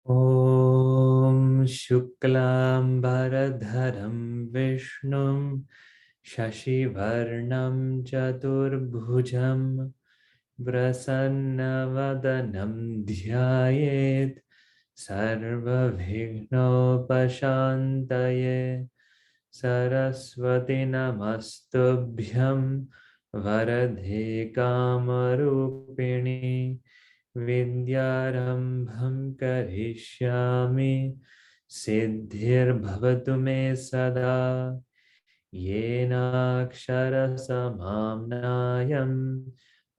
Om Shuklam Bharadharam Vishnum Shashivarnam Chaturbhujam Prasannavadanam Dhyayet Sarvabhignopashantaye Saraswati Namastubhyam Varadhe Kamarupini Vidyarambham karishyami siddhir me sada yenakshara samamnayam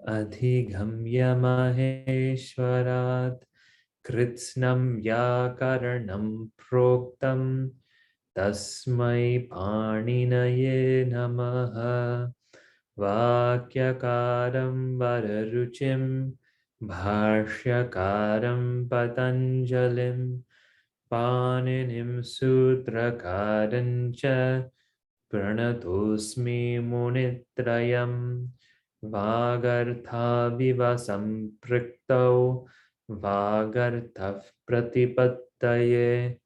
adhigamya maheshwarat kritsnam vyakaranam proktam tasmai paninaye namaha vakyakaram vararuchim Bhashyakaram Patanjalim Paninim Sutrakarancha Pranatosmi Munitrayam Vagartha Vivasam Priktau Vagartha Pratipattaye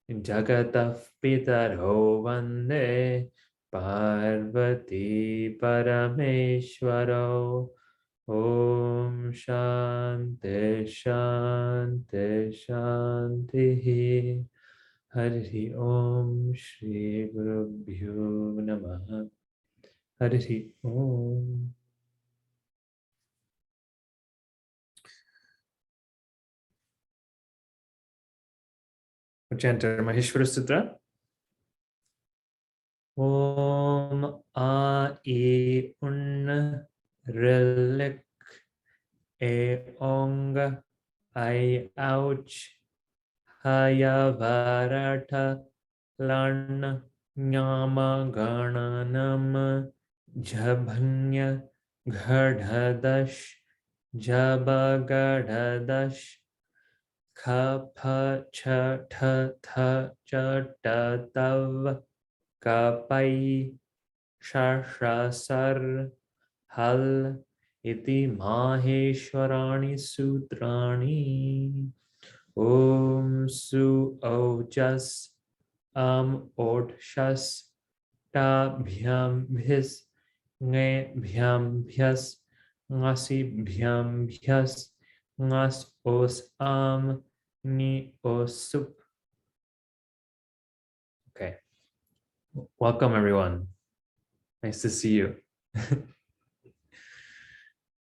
Jagatah Pitaro Vande Parvati Parameshwaro Om Shanti Shanti Shanti Hari Om Shri Gurubhyo Namaha Hari Om. Chanter Maheshwara Sutra. Om A E Un Relik E Ong I Ouch Haya Varata Lan Nyama Gananam Jabhanya Ghadadash Jabagadadash Khapa Cha Tha Tha Cha Ta Tav Kapai Shashasar Hal Iti Maheshwarani Sutrani Om Su Ojas Odshas Ta Bhyam Bhis Nge Bhyam Bhyas Ngasi Bhyam Bhyas Ngas Os Ni Osup. Okay. Welcome everyone. Nice to see you.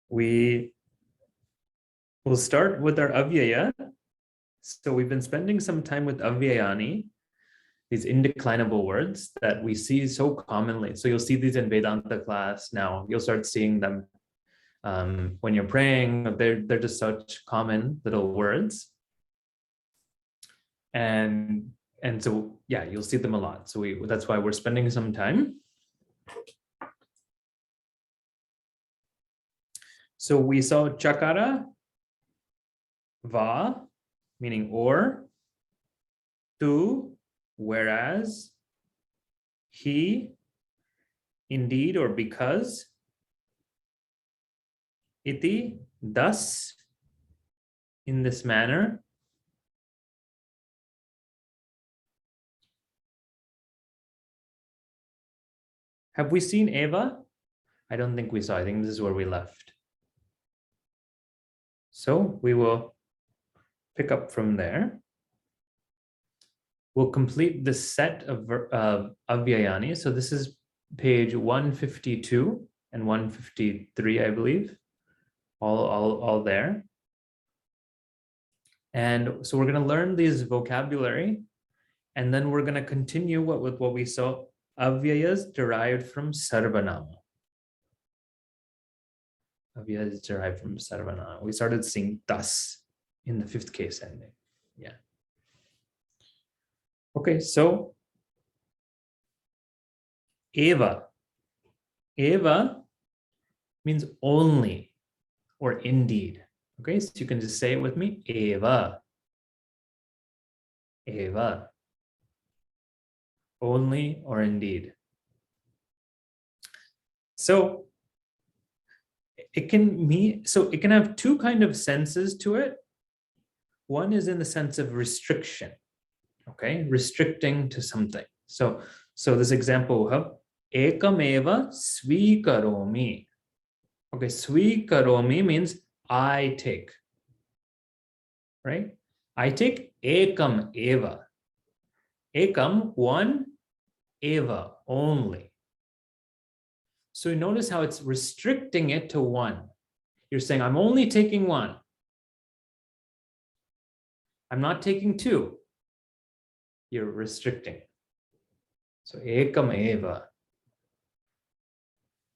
We will start with our Avyaya. So we've been spending some time with Avyayani, these indeclinable words that we see so commonly. So you'll see these in Vedanta class now. You'll start seeing them when you're praying. They're just such common little words. And so, yeah, you'll see them a lot. So that's why we're spending some time. So we saw chakara, va, meaning or, tu, whereas, he, indeed or because, iti, thus, in this manner, have we seen eva? I don't think we saw. I think this is where we left. So we will pick up from there. We'll complete this set of Avyayani. So this is page 152 and 153, I believe, all there. And so we're going to learn these vocabulary, and then we're going to continue with what we saw, avyayas derived from sarvanāma. Avyayas derived from sarvanāma. We started seeing thus in the fifth case ending. Yeah. Okay, so eva. Eva means only or indeed. Okay, so you can just say it with me, eva. Eva. Only or indeed. So it can have two kind of senses to it. One is in the sense of restriction, okay? Restricting to something. So this example we have ekam eva swikaromi. Okay, swikaromi means I take, right? I take ekam eva. Ekam, one, eva, only. So you notice how it's restricting it to one. You're saying, I'm only taking one. I'm not taking two. You're restricting. So ekam eva.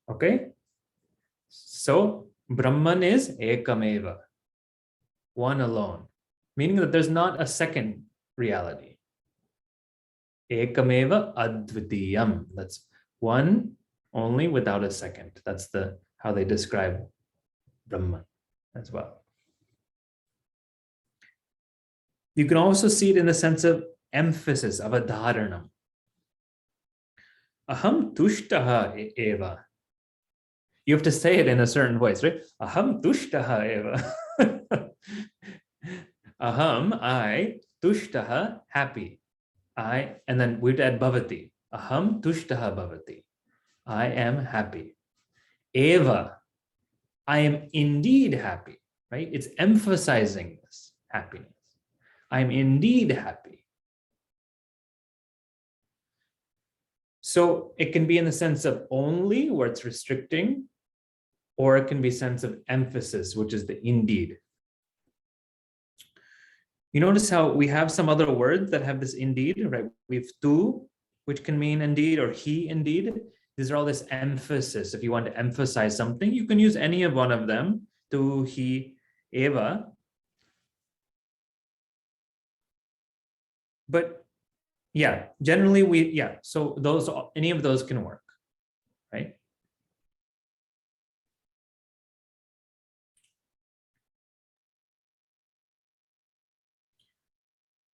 Okay? So Brahman is ekam eva. One alone. Meaning that there's not a second reality. Ekameva advitiyam. That's one only without a second. That's how they describe Brahman as well. You can also see it in the sense of emphasis, of avadharanam. Aham tushtaha eva. You have to say it in a certain voice, right? Aham tushtaha eva. Aham, I, tushtaha, happy. I, and then we'd add bhavati. Aham tushtaha bhavati. I am happy. Eva, I am indeed happy, right? It's emphasizing this happiness. I'm indeed happy. So it can be in the sense of only, where it's restricting, or it can be sense of emphasis, which is the indeed. You notice how we have some other words that have this indeed, right? We have tu, which can mean indeed, or he indeed. These are all this emphasis. If you want to emphasize something, you can use any of one of them, tu, he, eva. But yeah, generally so any of those can work, right?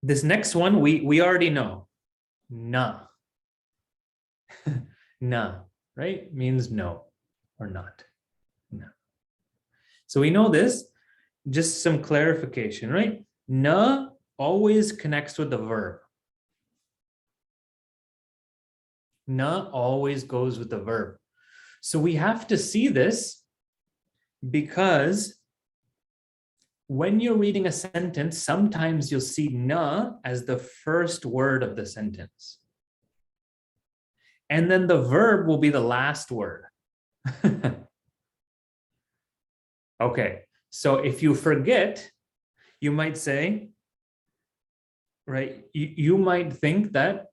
This next one, we already know, na. Na, right? Means no or not. No. So we know this, just some clarification, right? Na always connects with the verb. Na always goes with the verb. So we have to see this because when you're reading a sentence, sometimes you'll see na as the first word of the sentence. And then the verb will be the last word. Okay, so if you forget, you might say, right, you might think that,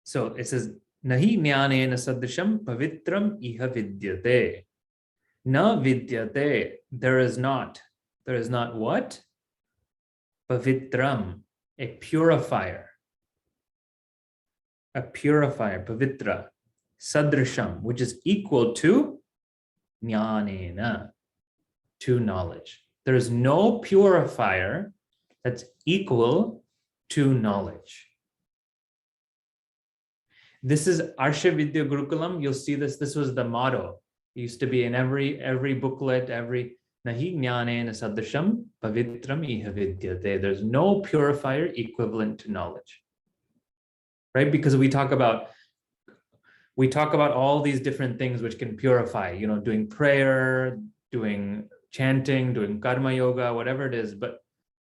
so it says, nahi jnanena sadrisham pavitram iha vidyate. Na vidyate, there is not what? Pavitram, a purifier, pavitra, sadrisham, which is equal to jnanena, to knowledge. There is no purifier that's equal to knowledge. This is Arsha Vidya Gurukulam. You'll see this. This was the motto. It used to be in every booklet, every nahi jnanena sadrisham pavitram iha vidyate. There's no purifier equivalent to knowledge. Right? Because we talk about all these different things which can purify, doing prayer, doing chanting, doing karma yoga, whatever it is. But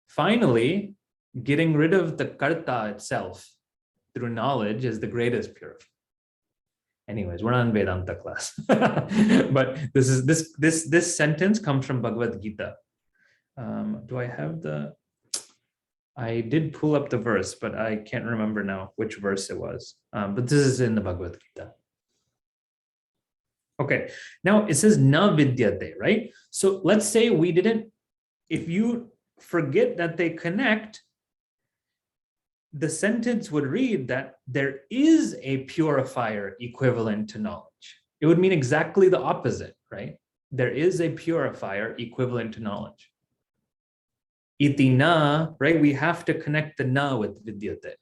finally, getting rid of the karta itself through knowledge is the greatest purifier. Anyways, we're not in Vedanta class. But this sentence comes from Bhagavad Gita. Do I have I did pull up the verse, but I can't remember now which verse it was. But this is in the Bhagavad Gita. Okay, now it says na vidyate, right? So let's say if you forget that they connect, the sentence would read that there is a purifier equivalent to knowledge. It would mean exactly the opposite, right? There is a purifier equivalent to knowledge. Iti na, right? We have to connect the na with vidyate.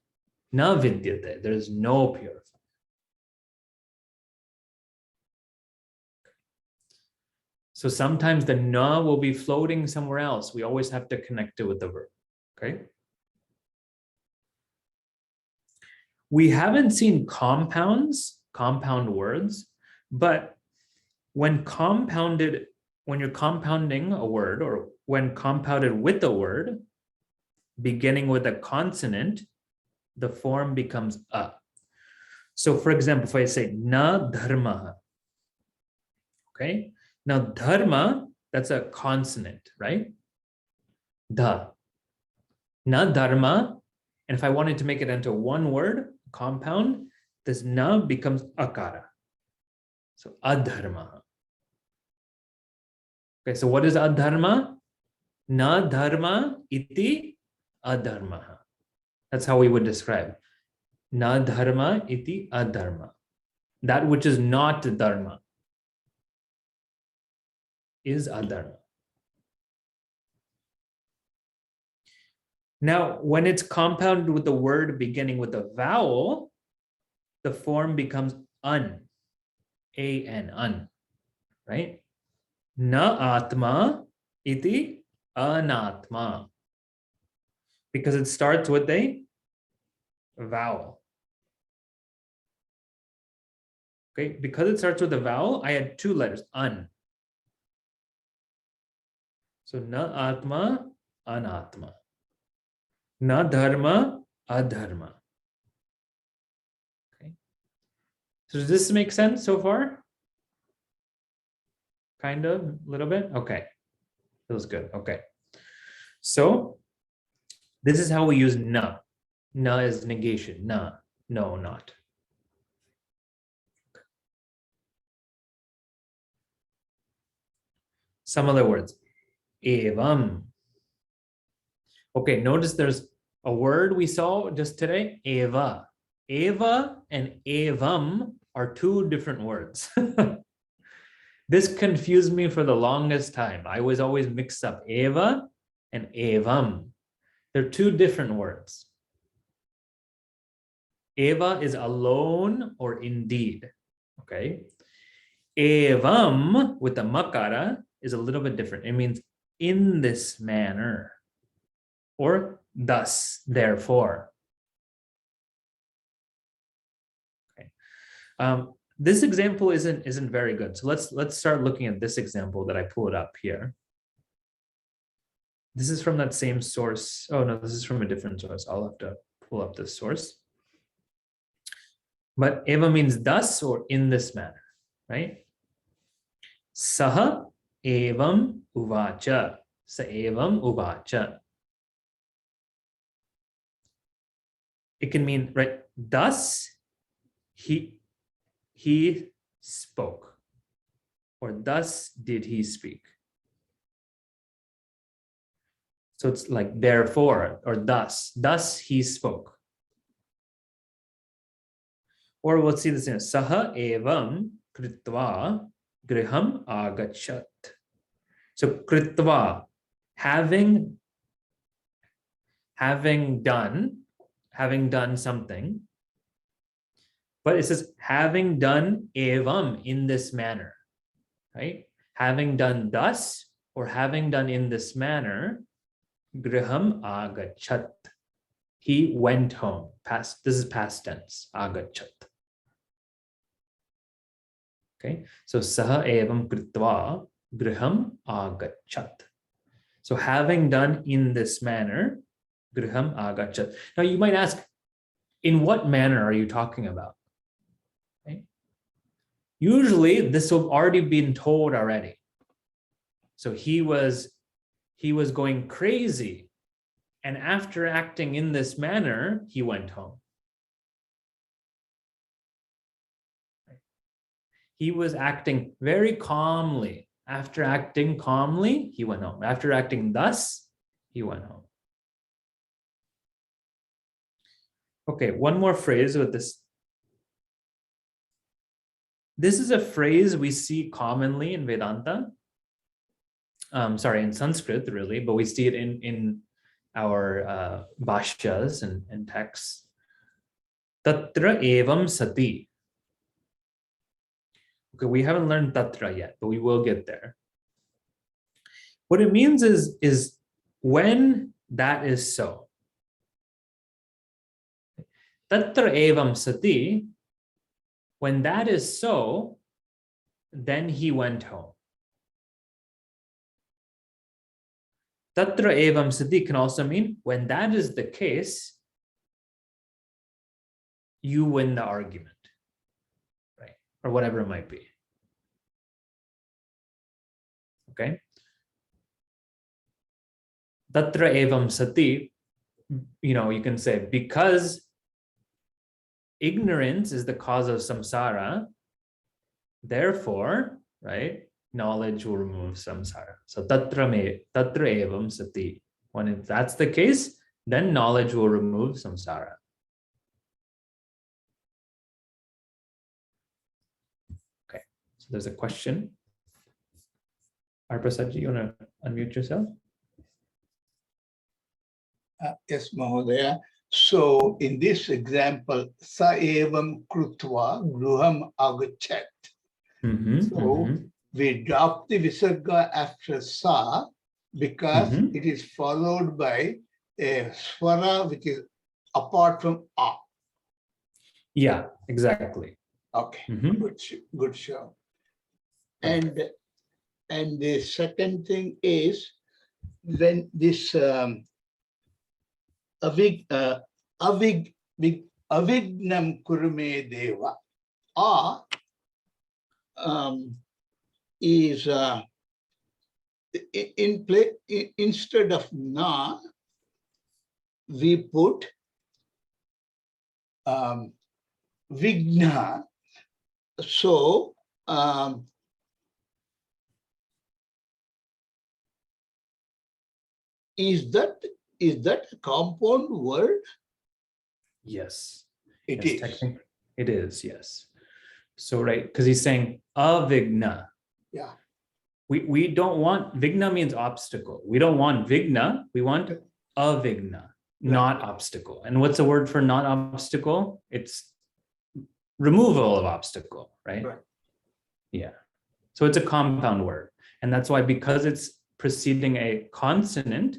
Na vidyate, there is no purifier. So sometimes the na will be floating somewhere else. We always have to connect it with the verb, okay? We haven't seen compound words, but when you're compounding a word, or when compounded with a word, beginning with a consonant, the form becomes a. So for example, if I say na dharma, okay? Now dharma, that's a consonant, right? Da. Na dharma, and if I wanted to make it into one word, compound, this na becomes akara. So adharma. Okay, so what is adharma? Na dharma iti adharma. That's how we would describe. Na dharma iti adharma. That which is not dharma is adharma. Now, when it's compounded with the word beginning with a vowel, the form becomes an, an, un, right? Na atma iti anatma. Because it starts with a vowel. Okay, because it starts with a vowel, I had two letters, an. So na atma, anatma. Na dharma, adharma. Okay. So does this make sense so far? Kind of, a little bit? Okay. Feels good. Okay. So this is how we use na. Na is negation. Na, no, not. Some other words. Evam. Okay, notice there's a word we saw just today, eva. Eva and evam are two different words. This confused me for the longest time. I was always mixed up eva and evam. They're two different words. Eva is alone or indeed, okay? Evam with the makara is a little bit different. It means in this manner, or thus, therefore. Okay. This example isn't very good. So let's start looking at this example that I pulled up here. This is from that same source. Oh no, this is from a different source. I'll have to pull up this source. But eva means thus or in this manner, right? Saha evam uvacha. Sa evam uvacha. It can mean, right, thus he spoke, or thus did he speak. So it's like therefore, or thus he spoke. Or we'll see this in saha evam kritva griham agachat. So kritva, having done something, but it says having done evam in this manner, right? Having done thus or having done in this manner, griham agachat. He went home. Past. This is past tense. Agachat. Okay. So saha evam kritva griham agachat. So having done in this manner, griham agachat. Now you might ask, in what manner are you talking about? Right? Usually this will already been told already. So he was going crazy, and after acting in this manner, he went home. He was acting very calmly. After acting calmly, he went home. After acting thus, he went home. Okay, one more phrase with this. This is a phrase we see commonly in Vedanta. In Sanskrit, really, but we see it in our bhashyas and texts. Tatra evam sati. Okay, we haven't learned tatra yet, but we will get there. What it means is when that is so. Tatra evam sati, when that is so, then he went home. Tatra evam sati can also mean when that is the case, you win the argument, right? Or whatever it might be. Okay. Tatra evam sati, you can say because ignorance is the cause of samsara, therefore, right, knowledge will remove samsara. So tatra evam sati. When that's the case, then knowledge will remove samsara. Okay, so there's a question. Arpasaji, you want to unmute yourself? Yes, Mahodaya. So in this example, sa evam krutva gruham agachat. We drop the visarga after sa because it is followed by a swara which is apart from a. Yeah, exactly. Okay, good show. And the second thing is when this avignam kurume deva is in play instead of na we put vigna. So is that a compound word? Yes. It yes, is. It is, yes. So, right, because he's saying avigna. Yeah. We don't want, vigna means obstacle. We don't want vigna, we want avigna, not obstacle. And what's the word for not obstacle? It's removal of obstacle, right? Yeah. So it's a compound word. And that's why, because it's preceding a consonant,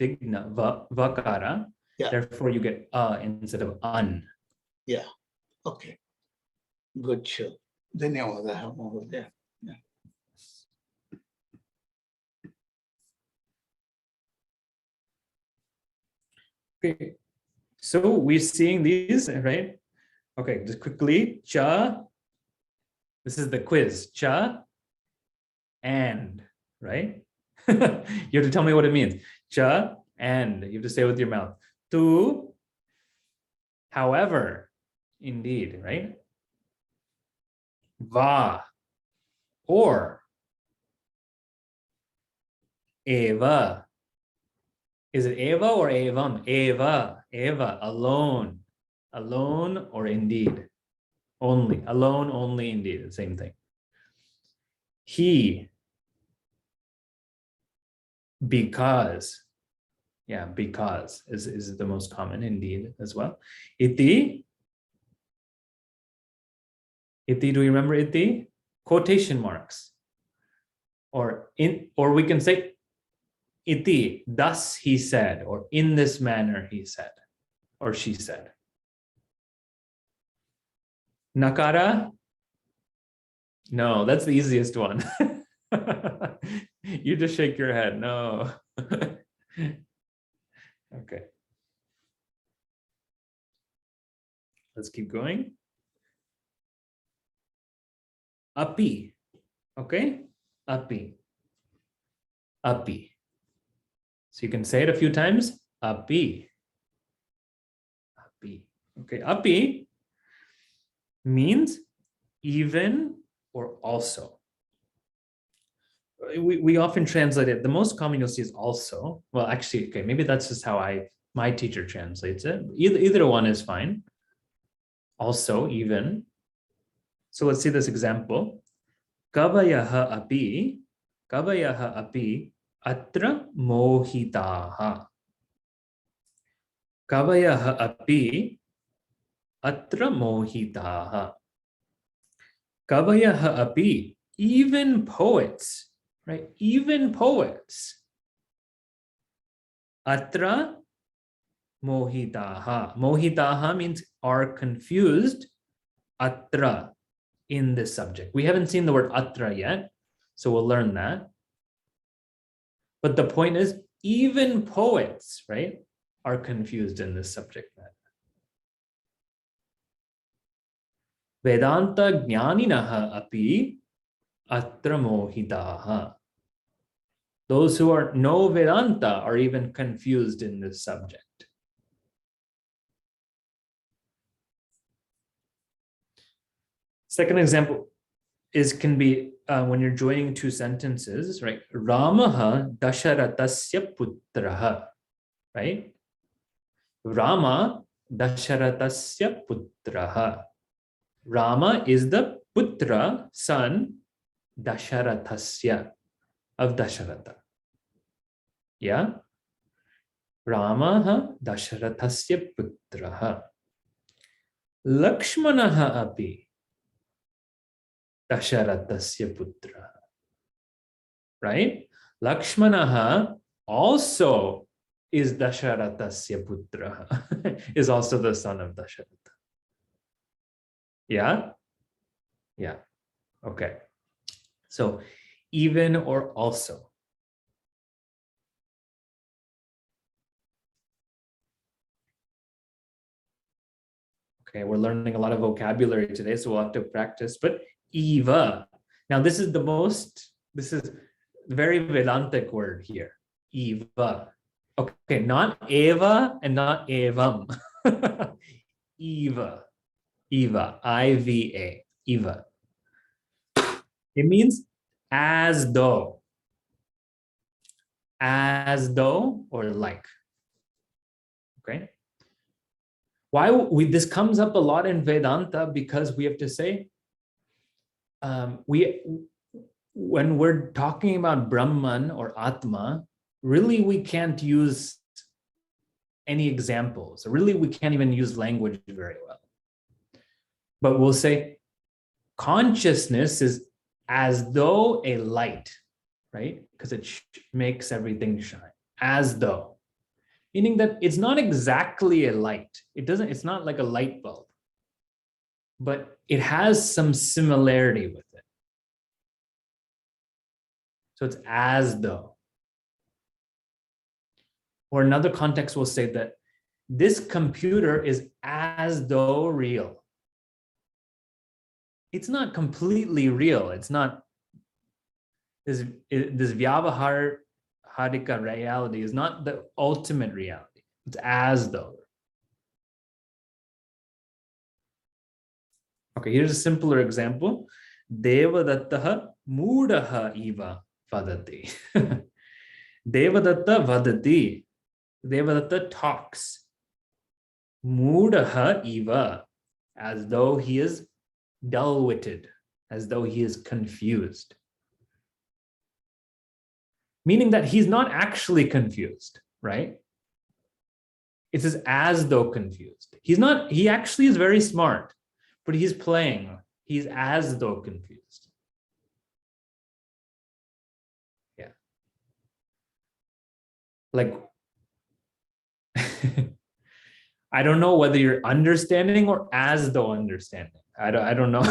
vigna, vakara, therefore you get instead of un. Yeah. Okay. Good show. Dhanyawadaha Mahodaya. Okay. So we're seeing these, right? Okay, just quickly. Cha. This is the quiz. Cha and, right? You have to tell me what it means. Cha and. You have to say it with your mouth. Tu. However. Indeed, right? Va. Or. Eva. Is it Eva or Evam? Eva. Eva. Alone. Alone or indeed. Only. Alone, only, indeed. The same thing. He. Because. Yeah, because is the most common indeed as well. Iti. Iti, do you remember iti? Quotation marks. Or we can say iti, thus he said, or in this manner he said, or she said. Nakara? No, that's the easiest one. You just shake your head. No. Okay. Let's keep going. Api. Okay? Api. Api. So you can say it a few times. Api. Api. Okay. Api means even or also. We often translate it. The most common you'll see is also. Well, actually, okay, maybe that's just how my teacher translates it. Either one is fine. Also, even. So let's see this example. Kavayaha api atra mohitaha. Kavayaha api atra mohitaha. Kavayaha api, even poets right? Even poets. Atra mohitaha. Mohitaha means are confused. Atra, in this subject. We haven't seen the word atra yet, so we'll learn that. But the point is, even poets, right, are confused in this subject matter. Vedanta jnaninaha api atra mohitaha. Those who are no Vedanta are even confused in this subject. Second example can be when you're joining two sentences, right? Ramaha Dasharatasya putraha, right? Rama Dasharatasya putraha. Rama is the putra, son, Dasharatasya, of Dasharatha. Yeah? Ramaha Dasharatasya putraha. Lakshmanaha api Dasharatasya putra. Right? Lakshmanaha also is Dasharatasya putra, is also the son of Dasharatha. Yeah? Yeah. Okay. So even or also. Okay, we're learning a lot of vocabulary today, so we'll have to practice. But Eva. Now this is very Vedantic word here. Eva. Okay, not Eva and not Evam. Eva. Eva. I-V-A. Eva. It means as though. As though or like. Okay. Why this comes up a lot in Vedanta, because we have to say, when we're talking about Brahman or Atma, really we can't use any examples. Really, we can't even use language very well. But we'll say consciousness is as though a light, right? Because it makes everything shine. As though. Meaning that it's not exactly a light. It's not like a light bulb. But it has some similarity with it. So it's as though. Or another context will say that this computer is as though real. It's not completely real. It's not this vyavaharika reality is not the ultimate reality. It's as though. Okay, here's a simpler example. Devadattaha moodaha iva vadati. Devadatta vadati. Devadatta talks. Moodaha iva, as though he is dull-witted, as though he is confused. Meaning that he's not actually confused, right? It says as though confused. He actually is very smart, but he's playing. He's as though confused. Yeah. Like, I don't know whether you're understanding or as though understanding. I don't know.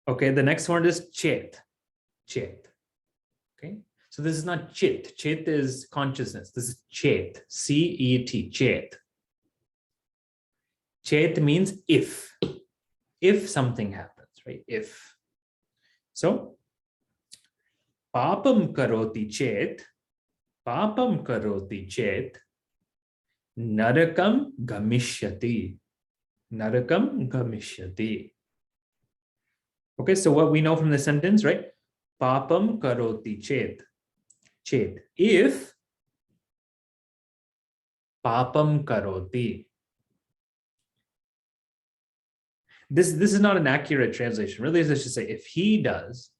Okay, the next word is chet. Chet. Okay, so this is not chit. Chit is consciousness. This is chet. C-E-T. Chet. Chet means if. If something happens, right? If. So, papam karoti chet. Papam karoti chet. Narakam gamishyati. Narakam gamishyati. Okay, so what we know from the sentence, right? Papam karoti chet. Chet. If papam karoti. This is not an accurate translation. Really, this should say if he does.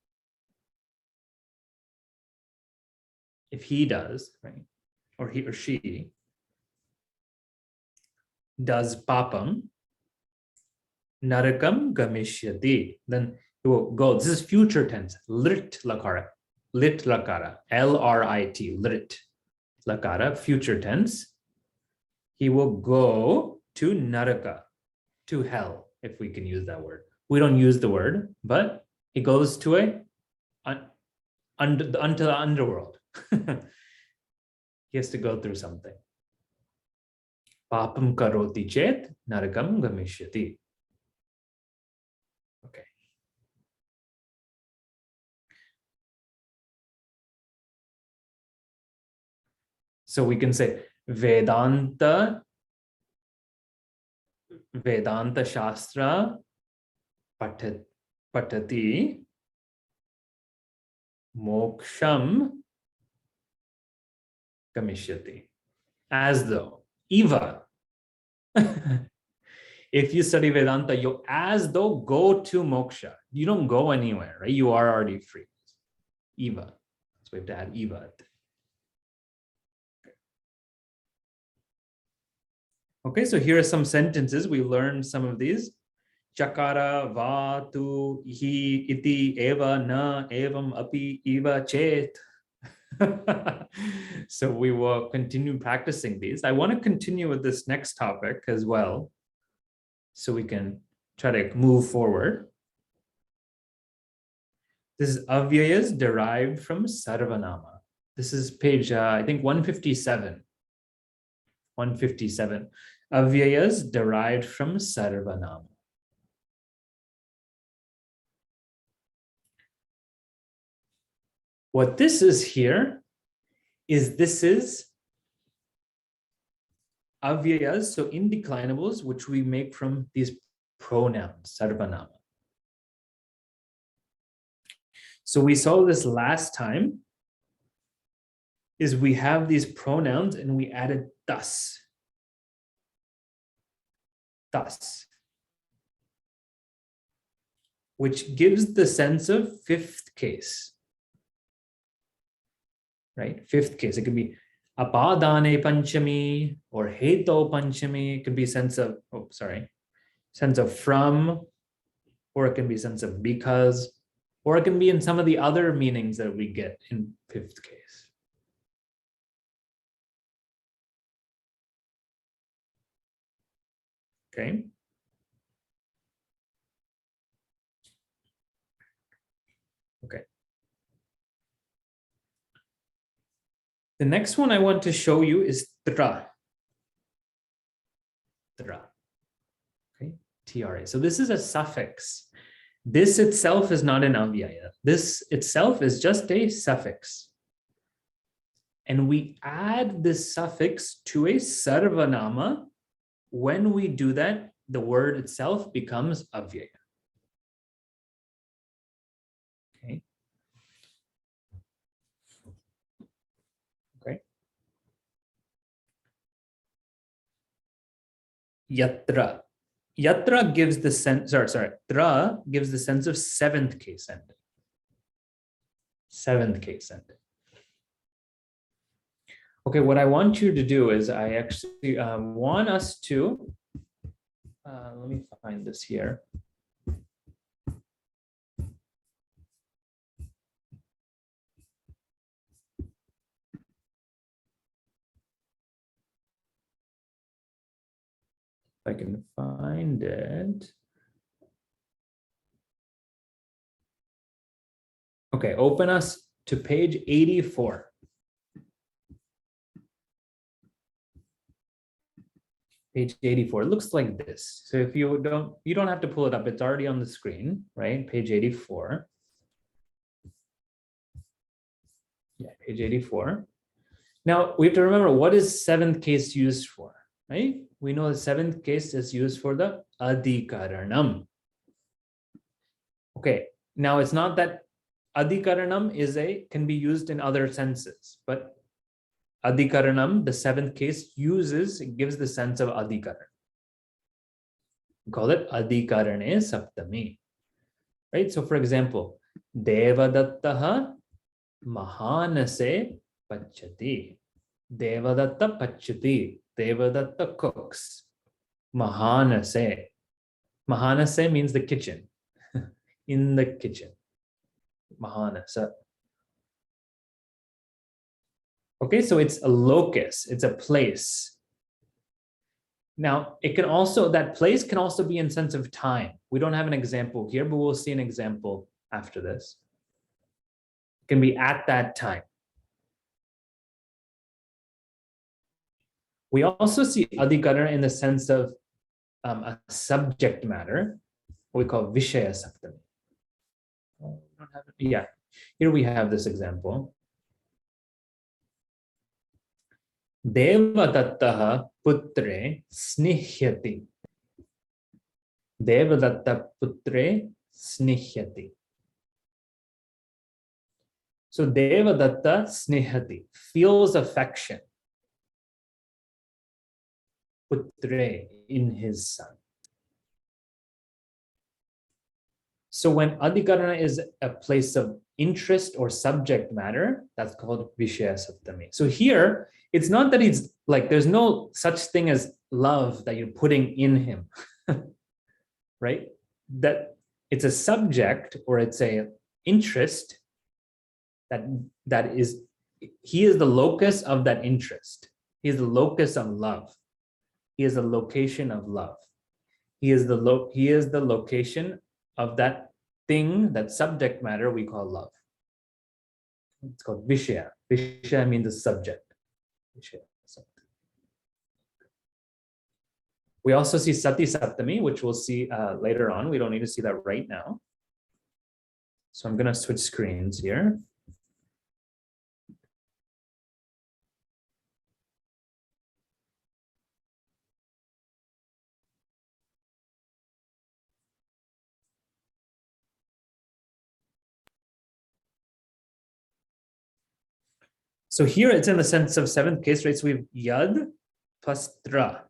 If he does, right? Or he or she does papam, narakam gamishyati. Then it will go. This is future tense. Lit lakara. Lit lakara. L-R-I-T. Lit lakara. Future tense. He will go to naraka, to hell, if we can use that word. We don't use the word, but he goes to unto the underworld. He has to go through something. Papam karoti chet narakam gamishyati. Okay. So we can say Vedanta Shastra patati moksham gamishyati. As though, Eva. If you study Vedanta, you as though go to moksha. You don't go anywhere, right? You are already free. Eva. So we have to add Eva. Okay, so here are some sentences. We learned some of these. Chakara, va, tu, hi, iti, eva, na, evam, api, eva, chet. So we will continue practicing these. I want to continue with this next topic as well, so we can try to move forward. This is avyayas derived from sarvanāma. This is page, I think 157. 157. Avyayas derived from sarvanāma. What this is here is this is avyayas, so indeclinables, which we make from these pronouns, sarvanāma. So we saw this last time, is we have these pronouns and we added thus. Thus. Which gives the sense of fifth case. Right? Fifth case. It could be apadane panchami or heto panchami. It could be sense of, sense of from, or it can be sense of because, or it can be in some of the other meanings that we get in fifth case. Okay. Okay. The next one I want to show you is tra. Tra. Okay. Tra. So this is a suffix. This itself is not an avyaya. This itself is just a suffix. And we add this suffix to a sarvanāma. When we do that, the word itself becomes avyaya. Okay. Okay. Yatra. Yatra gives the sense, tra gives the sense of seventh case ending. Seventh case ending. Okay, what I want you to do is I actually want us to, let me find this here. If I can find it. Okay, open us to page 84. Page 84, it looks like this. So if you don't have to pull it up, it's already on the screen, right? Page 84. Yeah, page 84. Now we have to remember, what is seventh case used for, right? We know the seventh case is used for the adhikaranam. Okay, now it's not that adhikaranam can be used in other senses, but adhikaranam, the seventh case, it gives the sense of adhikaran. We call it adhikarane saptami. Right? So for example, devadattaha mahanase pachati. Devadatta pachati. Devadatta cooks. Mahanase. Mahanase means the kitchen. In the kitchen. Mahanasa. Okay, so it's a locus, it's a place. Now, it can also, that place can also be in sense of time. We don't have an example here, but we'll see an example after this. It can be at that time. We also see adhikarana in the sense of a subject matter, what we call vishaya saptami. Yeah, here we have this example. Devadattaha putre snihyati. Devadatta putre snihyati. So Devadatta snihati, feels affection. Putre, in his son. So when adhikarana is a place of interest or subject matter, that's called vishaya saptami. So here, it's not that he's like, there's no such thing as love that you're putting in him, right? That it's a subject or it's a interest that is, he is the locus of that interest. He is the locus of love. He is the location of love. He is the location of that thing, that subject matter we call love. It's called vishaya. Vishaya means the subject. Vishaya. We also see sati saptami, which we'll see later on. We don't need to see that right now. So I'm going to switch screens here. So here it's in the sense of seventh case, right? So we have yad plus tra.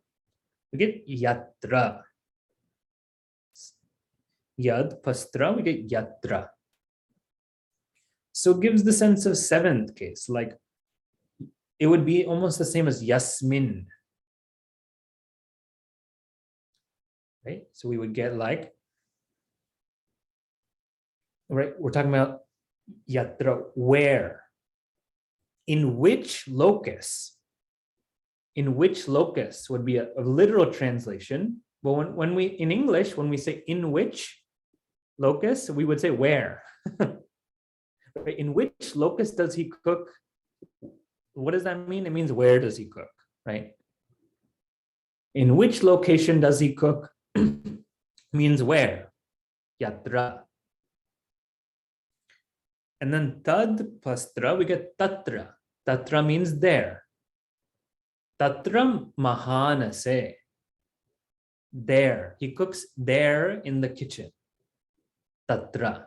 We get yatra. Yad plus tra, we get yatra. So it gives the sense of seventh case, like it would be almost the same as yasmin. Right? So we would get like, right? We're talking about yatra, where? In which locus? In which locus would be a literal translation. But when we, in English, when we say in which locus, we would say where. In which locus does he cook? What does that mean? It means where does he cook, right? In which location does he cook? Means where? Yatra. And then tad plus tra, we get tatra. Tatra means there. Tatra mahanase. There. He cooks there in the kitchen. Tatra.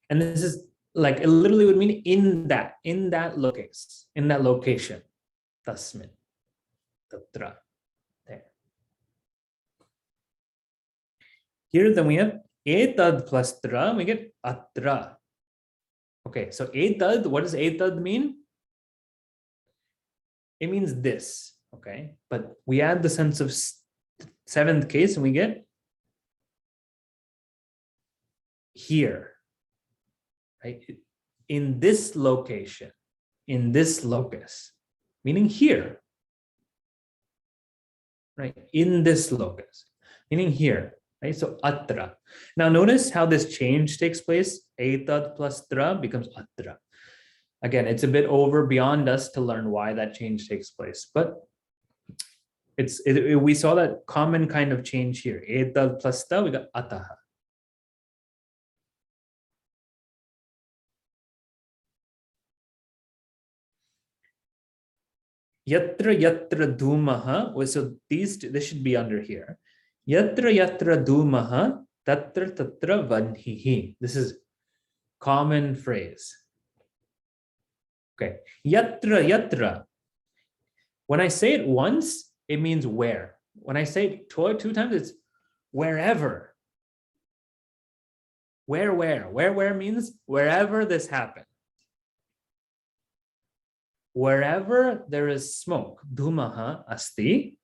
And this is like, it literally would mean in that locus, in that location. Tasmin. Tatra. There. Here then we have etad plus tra, we get atra. Okay, so etad, what does etad mean? It means this, okay? But we add the sense of seventh case and we get here, right? In this location, in this locus, meaning here, right? In this locus, meaning here. Right? So atra. Now notice how this change takes place. Etad plus tra becomes atra. Again, it's a bit over beyond us to learn why that change takes place, but we saw that common kind of change here. Etad plus ta, we got ataha. Yatra yatra dhumaha. So this should be under here. Yatra yatra dhumaha tatra tatra vanhihi. This is common phrase. Okay. Yatra yatra. When I say it once, it means where. When I say it two times, it's wherever. Where means wherever this happened. Wherever there is smoke, dhumaha asti,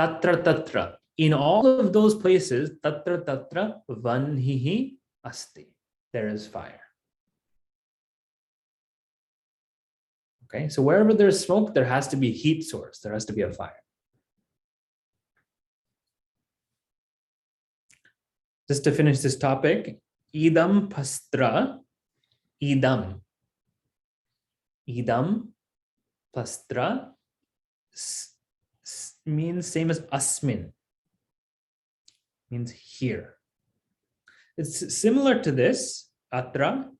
Tatra tatra. In all of those places, tatra tatra vanhihi asti. There is fire. Okay, so wherever there's smoke, there has to be heat source. There has to be a fire. Just to finish this topic, idam pastra, idam pastra means same as asmin, means here. It's similar to this, atra,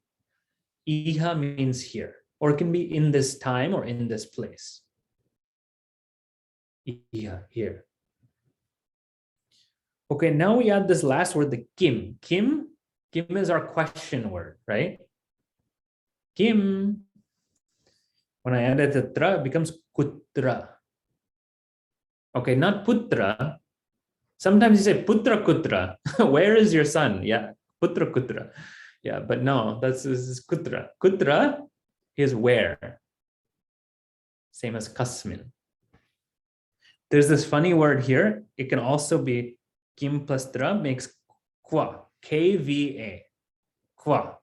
iha means here, or it can be in this time or in this place. Iha, here. Okay, now we add this last word, the kim. Kim is our question word, right? Kim, when I add it to tra, it becomes kutra. Okay, not putra. Sometimes you say putra kutra. Where is your son? Yeah, putra kutra. Yeah, but no, this is kutra. Kutra is where. Same as kasmin. There's this funny word here. It can also be kim plus tra makes kwa. K-V-A. Kwa.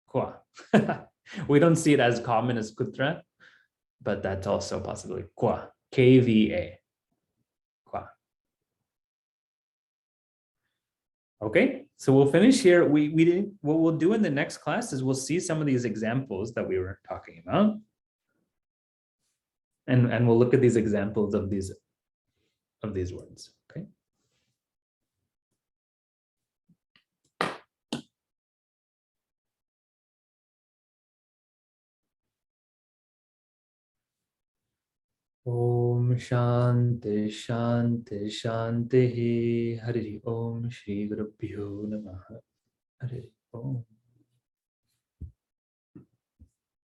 Kwa. We don't see it as common as kutra, but that's also possibly kwa. K-V-A. Kwa. Okay, so we'll finish here. We didn't. What we'll do in the next class is we'll see some of these examples that we were talking about, and we'll look at these examples of these words. Okay. Om Shanti Shanti Shanti Hari Om Shri Gurubhyo Namaha Hari Om.